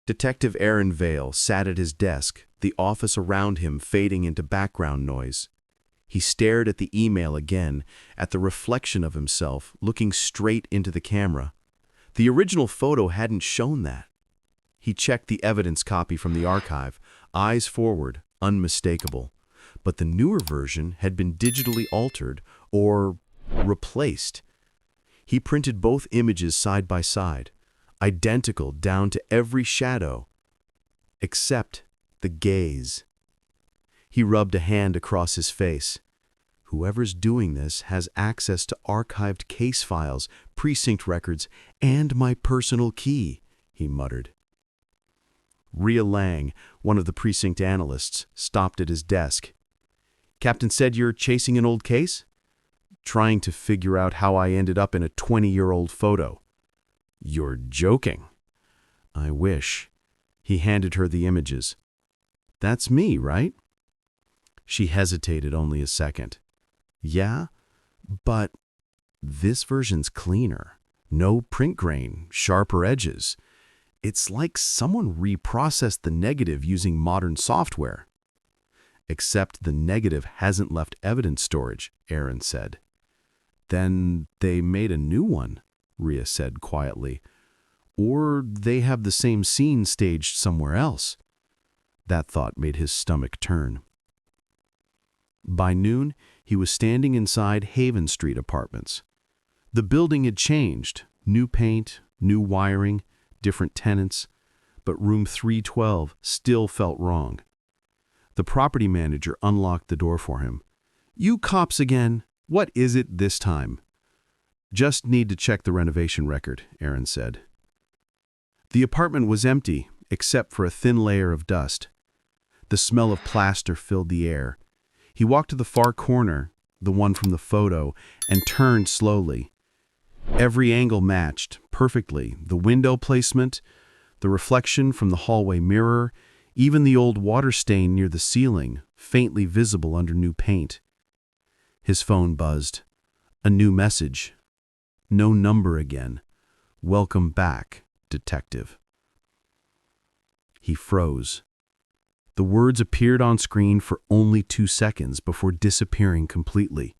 Detective Aaron Vale sat at his desk, the office around him fading into background noise. He stared at the email again, at the reflection of himself, looking straight into the camera. The original photo hadn't shown that. He checked the evidence copy from the archive, eyes forward, unmistakable. But the newer version had been digitally altered or replaced. He printed both images side by side, identical down to every shadow, except the gaze. He rubbed a hand across his face. Whoever's doing this has access to archived case files, precinct records, and my personal key, he muttered. Rhea Lang, one of the precinct analysts, stopped at his desk. Captain said you're chasing an old case? Trying to figure out how I ended up in a 20-year-old photo. You're joking. I wish. He handed her the images. That's me, right? She hesitated only a second. Yeah, but this version's cleaner. No print grain, sharper edges. It's like someone reprocessed the negative using modern software. Except the negative hasn't left evidence storage, Aaron said. Then they made a new one, Rhea said quietly. Or they have the same scene staged somewhere else. That thought made his stomach turn. By noon, he was standing inside Haven Street apartments. The building had changed, new paint, new wiring, different tenants, but room 312 still felt wrong. The property manager unlocked the door for him. You cops again. What is it this time? Just need to check the renovation record, Aaron said. The apartment was empty, except for a thin layer of dust. The smell of plaster filled the air. He walked to the far corner, the one from the photo, and turned slowly. Every angle matched perfectly, the window placement, the reflection from the hallway mirror, even the old water stain near the ceiling, faintly visible under new paint. His phone buzzed. A new message. No number again. Welcome back, detective. He froze. The words appeared on screen for only 2 seconds before disappearing completely.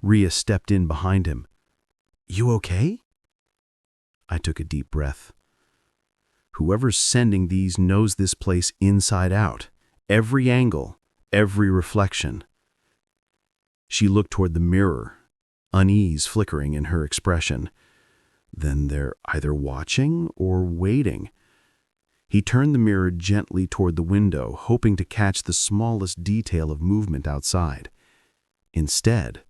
Rhea stepped in behind him. You okay? I took a deep breath. Whoever's sending these knows this place inside out. Every angle, every reflection. She looked toward the mirror, unease flickering in her expression. Then they're either watching or waiting. He turned the mirror gently toward the window, hoping to catch the smallest detail of movement outside. Instead,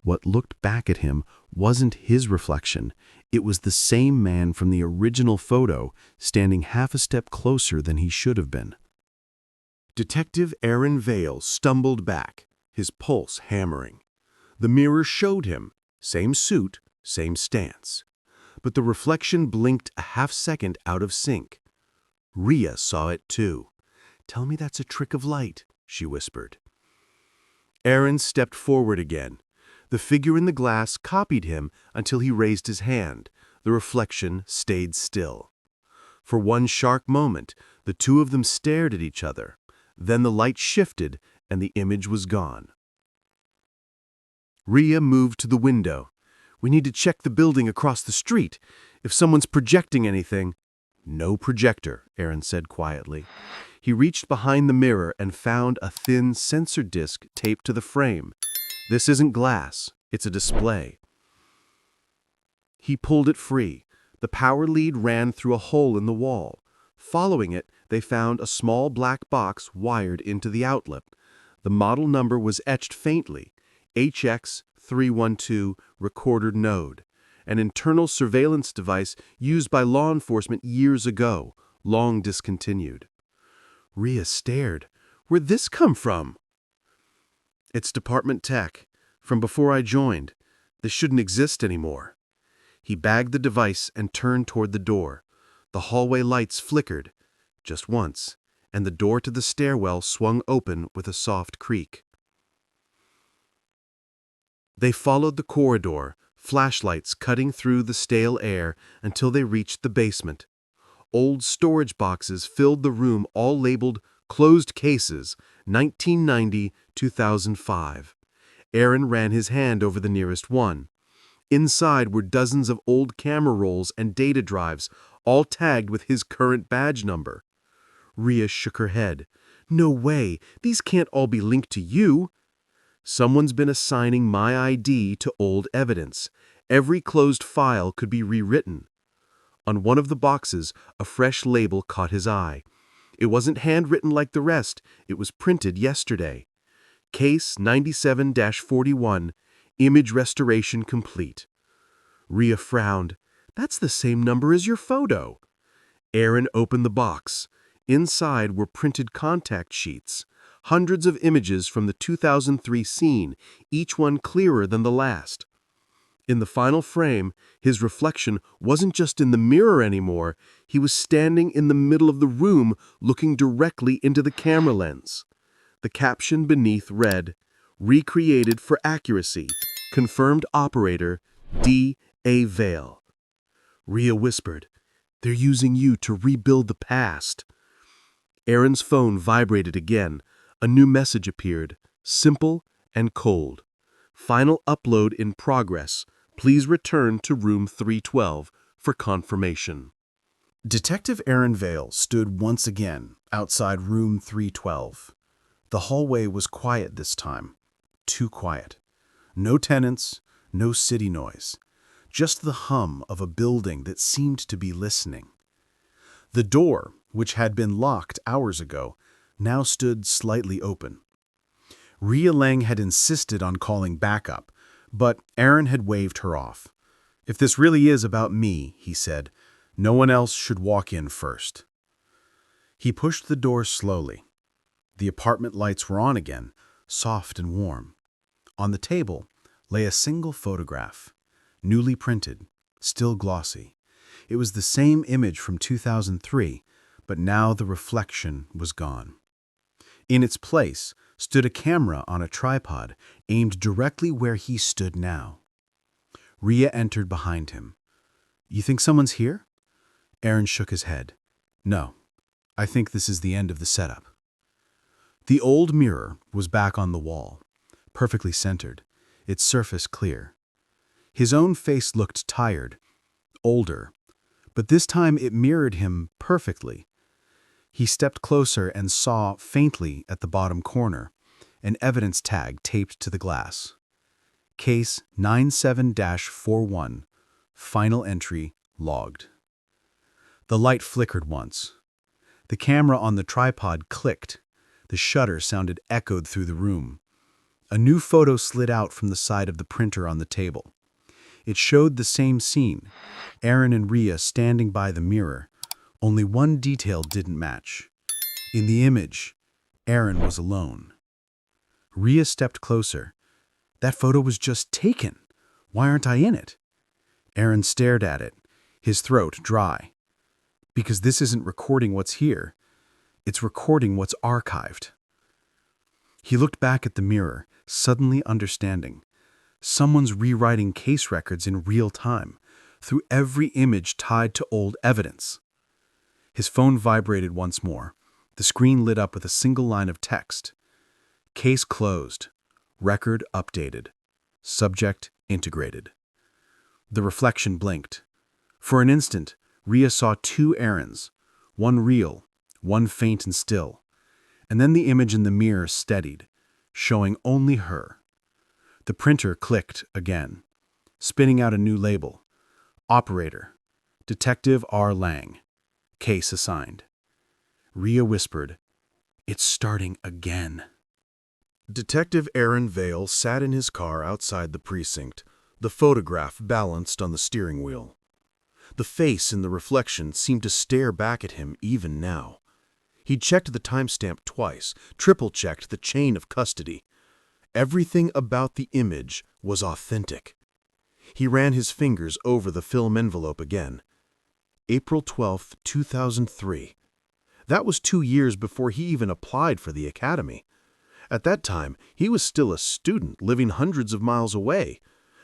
what looked back at him wasn't his reflection. It was the same man from the original photo, standing half a step closer than he should have been. Detective Aaron Vale stumbled back, his pulse hammering. The mirror showed him, same suit, same stance. But the reflection blinked a half second out of sync. Rhea saw it too. Tell me that's a trick of light, she whispered. Aaron stepped forward again. The figure in the glass copied him until he raised his hand. The reflection stayed still. For one sharp moment, the two of them stared at each other. Then the light shifted and the image was gone. Rhea moved to the window. We need to check the building across the street. If someone's projecting anything... No projector, Aaron said quietly. He reached behind the mirror and found a thin sensor disc taped to the frame. This isn't glass, it's a display. He pulled it free. The power lead ran through a hole in the wall. Following it, they found a small black box wired into the outlet. The model number was etched faintly, HX312 recorder node, an internal surveillance device used by law enforcement years ago, long discontinued. Rhea stared. Where'd this come from? It's department tech, from before I joined. This shouldn't exist anymore. He bagged the device and turned toward the door. The hallway lights flickered, just once, and the door to the stairwell swung open with a soft creak. They followed the corridor, flashlights cutting through the stale air until they reached the basement. Old storage boxes filled the room, all labeled Closed Cases, 1990-2005. Aaron ran his hand over the nearest one. Inside were dozens of old camera rolls and data drives, all tagged with his current badge number. Rhea shook her head. "No way! These can't all be linked to you." "Someone's been assigning my ID to old evidence. Every closed file could be rewritten." On one of the boxes, a fresh label caught his eye. It wasn't handwritten like the rest, it was printed yesterday. Case 97-41, image restoration complete. Rhea frowned. "That's the same number as your photo." Aaron opened the box. Inside were printed contact sheets, hundreds of images from the 2003 scene, each one clearer than the last. In the final frame, his reflection wasn't just in the mirror anymore, he was standing in the middle of the room looking directly into the camera lens. The caption beneath read, "Recreated for accuracy. Confirmed operator, D.A. Vale." Rhea whispered, "They're using you to rebuild the past." Aaron's phone vibrated again. A new message appeared, simple and cold. "Final upload in progress. Please return to room 312 for confirmation." Detective Aaron Vale stood once again outside room 312. The hallway was quiet this time. Too quiet. No tenants, no city noise. Just the hum of a building that seemed to be listening. The door, which had been locked hours ago, now stood slightly open. Rhea Lang had insisted on calling backup, but Aaron had waved her off. "If this really is about me," he said, "no one else should walk in first." He pushed the door slowly. The apartment lights were on again, soft and warm. On the table lay a single photograph, newly printed, still glossy. It was the same image from 2003, but now the reflection was gone. In its place stood a camera on a tripod aimed directly where he stood now. Rhea entered behind him. "You think someone's here?" Aaron shook his head. "No, I think this is the end of the setup." The old mirror was back on the wall, perfectly centered, its surface clear. His own face looked tired, older, but this time it mirrored him perfectly. He stepped closer and saw, faintly at the bottom corner, an evidence tag taped to the glass. Case 97-41, final entry logged. The light flickered once. The camera on the tripod clicked. The shutter sounded echoed through the room. A new photo slid out from the side of the printer on the table. It showed the same scene, Aaron and Rhea standing by the mirror. Only one detail didn't match. In the image, Aaron was alone. Rhea stepped closer. "That photo was just taken. Why aren't I in it?" Aaron stared at it, his throat dry. "Because this isn't recording what's here. It's recording what's archived." He looked back at the mirror, suddenly understanding. Someone's rewriting case records in real time, through every image tied to old evidence. His phone vibrated once more. The screen lit up with a single line of text. "Case closed. Record updated. Subject integrated." The reflection blinked. For an instant, Rhea saw two Aarons, one real, one faint and still. And then the image in the mirror steadied, showing only her. The printer clicked again, spinning out a new label. Operator, Detective R. Lang. Case assigned. Rhea whispered, "It's starting again." Detective Aaron Vale sat in his car outside the precinct, the photograph balanced on the steering wheel. The face in the reflection seemed to stare back at him even now. He checked the timestamp twice, triple-checked the chain of custody. Everything about the image was authentic. He ran his fingers over the film envelope again. April 12, 2003. That was 2 years before he even applied for the academy. At that time, he was still a student living hundreds of miles away.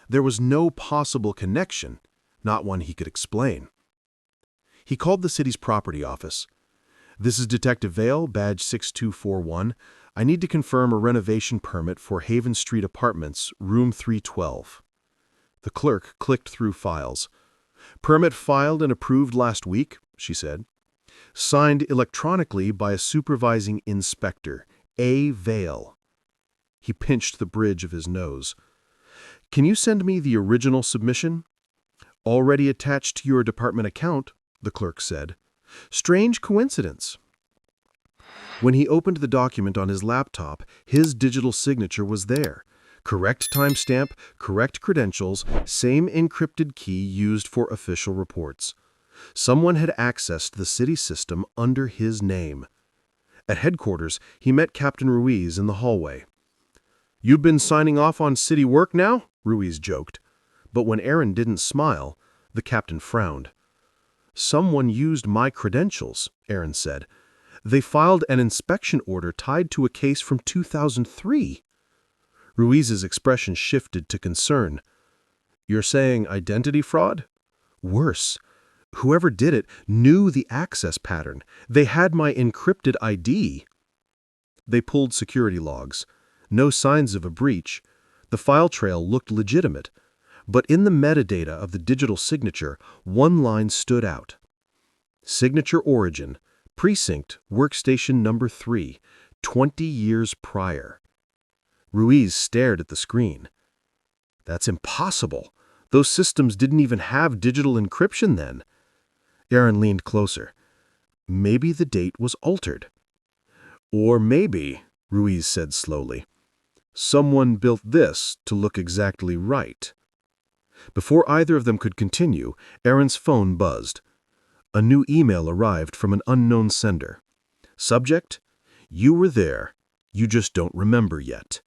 There was no possible connection, not one he could explain. He called the city's property office. "This is Detective Vale, badge 6241. I need to confirm a renovation permit for Haven Street Apartments, room 312. The clerk clicked through files. "Permit filed and approved last week," she said. "Signed electronically by a supervising inspector, A. Vale." He pinched the bridge of his nose. "Can you send me the original submission?" "Already attached to your department account," the clerk said. "Strange coincidence." When he opened the document on his laptop, his digital signature was there. Correct timestamp, correct credentials, same encrypted key used for official reports. Someone had accessed the city system under his name. At headquarters, he met Captain Ruiz in the hallway. "You've been signing off on city work now?" Ruiz joked. But when Aaron didn't smile, the captain frowned. "Someone used my credentials," Aaron said. "They filed an inspection order tied to a case from 2003. Ruiz's expression shifted to concern. "You're saying identity fraud?" "Worse. Whoever did it knew the access pattern. They had my encrypted ID." They pulled security logs. No signs of a breach. The file trail looked legitimate. But in the metadata of the digital signature, one line stood out. Signature origin, precinct, workstation number 3, 20 years prior. Ruiz stared at the screen. "That's impossible. Those systems didn't even have digital encryption then." Aaron leaned closer. "Maybe the date was altered." "Or maybe," Ruiz said slowly, "someone built this to look exactly right." Before either of them could continue, Aaron's phone buzzed. A new email arrived from an unknown sender. Subject: "You were there. You just don't remember yet."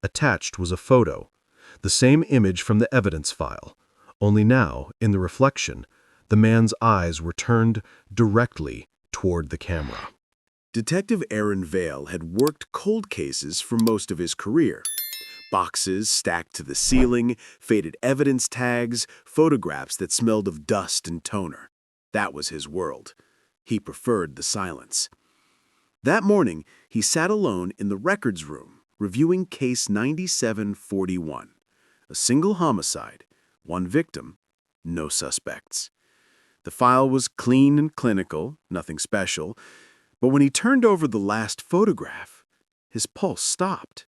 Attached was a photo, the same image from the evidence file, only now, in the reflection, the man's eyes were turned directly toward the camera. Detective Aaron Vale had worked cold cases for most of his career. Boxes stacked to the ceiling, faded evidence tags, photographs that smelled of dust and toner. That was his world. He preferred the silence. That morning, he sat alone in the records room, reviewing case 9741. A single homicide, one victim, no suspects. The file was clean and clinical, nothing special, but when he turned over the last photograph, his pulse stopped.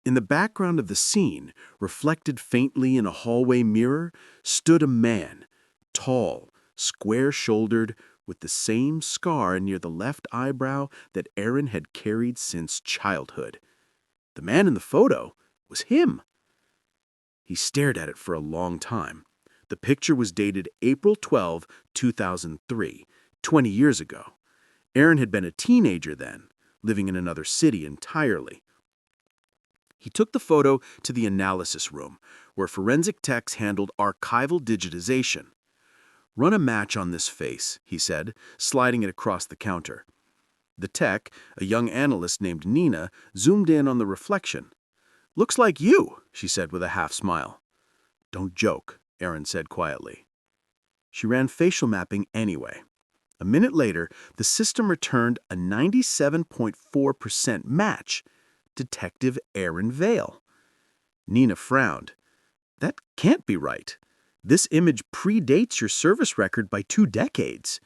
In the background of the scene, reflected faintly in a hallway mirror, stood a man, tall, square-shouldered, with the same scar near the left eyebrow that Aaron had carried since childhood. The man in the photo was him. He stared at it for a long time. The picture was dated April 12, 2003, 20 years ago. Aaron had been a teenager then, living in another city entirely. He took the photo to the analysis room, where forensic techs handled archival digitization. "Run a match on this face," he said, sliding it across the counter. The tech, a young analyst named Nina, zoomed in on the reflection. "Looks like you," she said with a half smile. "Don't joke," Aaron said quietly. She ran facial mapping anyway. A minute later, the system returned a 97.4% match. Detective Aaron Vale. Nina frowned. "That can't be right. This image predates your service record by 2 decades.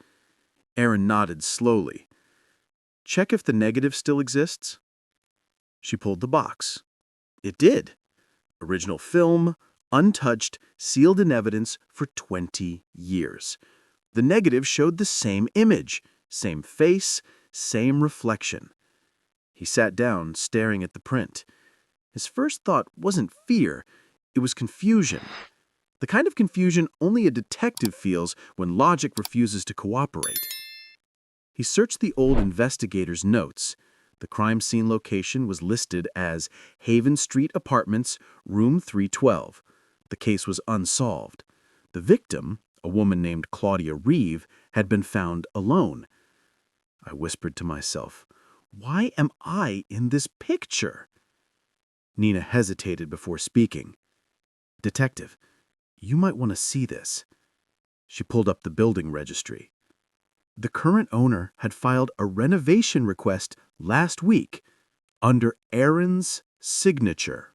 Aaron nodded slowly. "Check if the negative still exists." She pulled the box. It did. Original film, untouched, sealed in evidence for 20 years. The negative showed the same image, same face, same reflection. He sat down, staring at the print. His first thought wasn't fear, it was confusion. The kind of confusion only a detective feels when logic refuses to cooperate. He searched the old investigator's notes. The crime scene location was listed as Haven Street Apartments, room 312. The case was unsolved. The victim, a woman named Claudia Reeve, had been found alone. I whispered to myself, "Why am I in this picture?" Nina hesitated before speaking. "Detective, you might want to see this." She pulled up the building registry. The current owner had filed a renovation request last week under Aaron's signature.